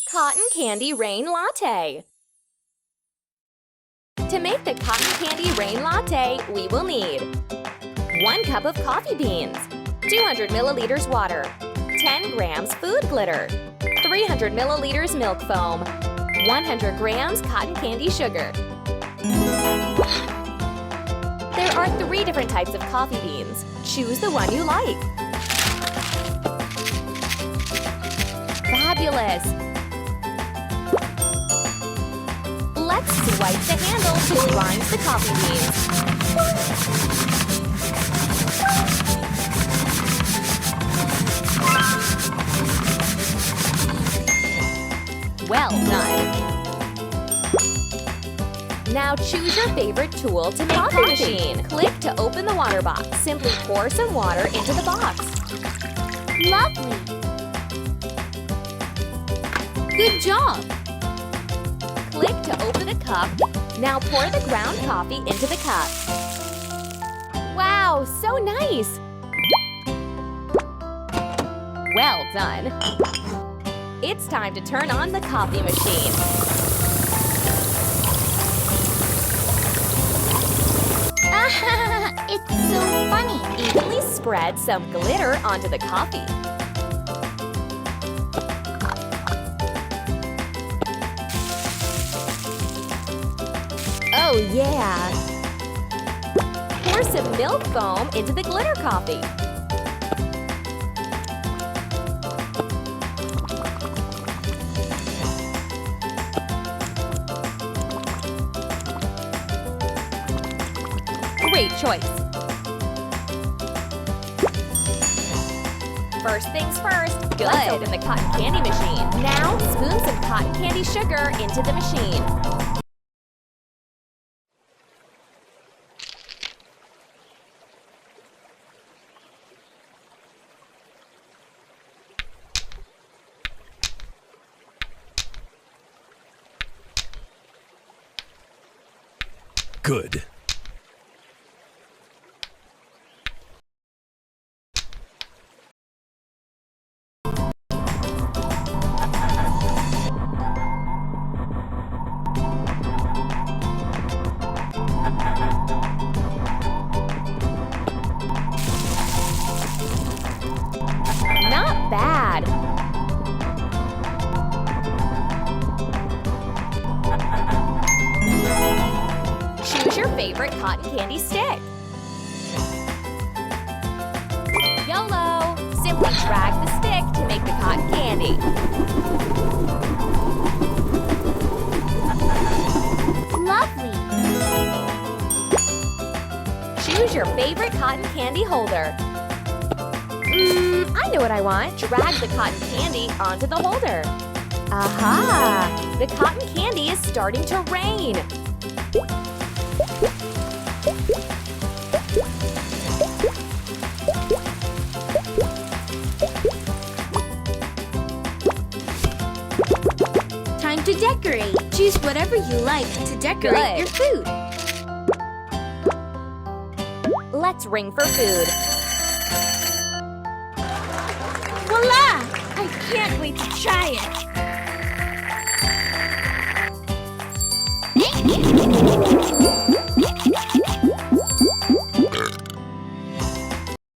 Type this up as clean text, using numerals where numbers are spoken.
Cotton candy rain latte. To make the cotton candy rain latte, we will need 1 cup of coffee beans, 200 milliliters water, 10 grams food glitter, 300 milliliters milk foam, 100 grams cotton candy sugar. There are 3 different types of coffee beans. Choose the one you like. Fabulous! Let's swipe the handle to grind the coffee beans. Well done! Now choose your favorite tool to make coffee machine. Click to open the water box. Simply pour some water into the box. Lovely! Good job! Click to open the cup. Now pour the ground coffee into the cup. Wow, so nice! Well done! It's time to turn on the coffee machine. It's so funny! Evenly spread some glitter onto the coffee. Oh yeah! Pour some milk foam into the glitter coffee. Great choice! First things first, let's open the cotton candy machine. Now, spoon some cotton candy sugar into the machine. Good. Not bad. Choose your favorite cotton candy stick. YOLO! Simply drag the stick to make the cotton candy. Lovely! Choose your favorite cotton candy holder. I know what I want. Drag the cotton candy onto the holder. Aha! The cotton candy is starting to rain. Time to decorate. Choose whatever you like to decorate your food. Let's ring for food. Voila! I can't wait to try it.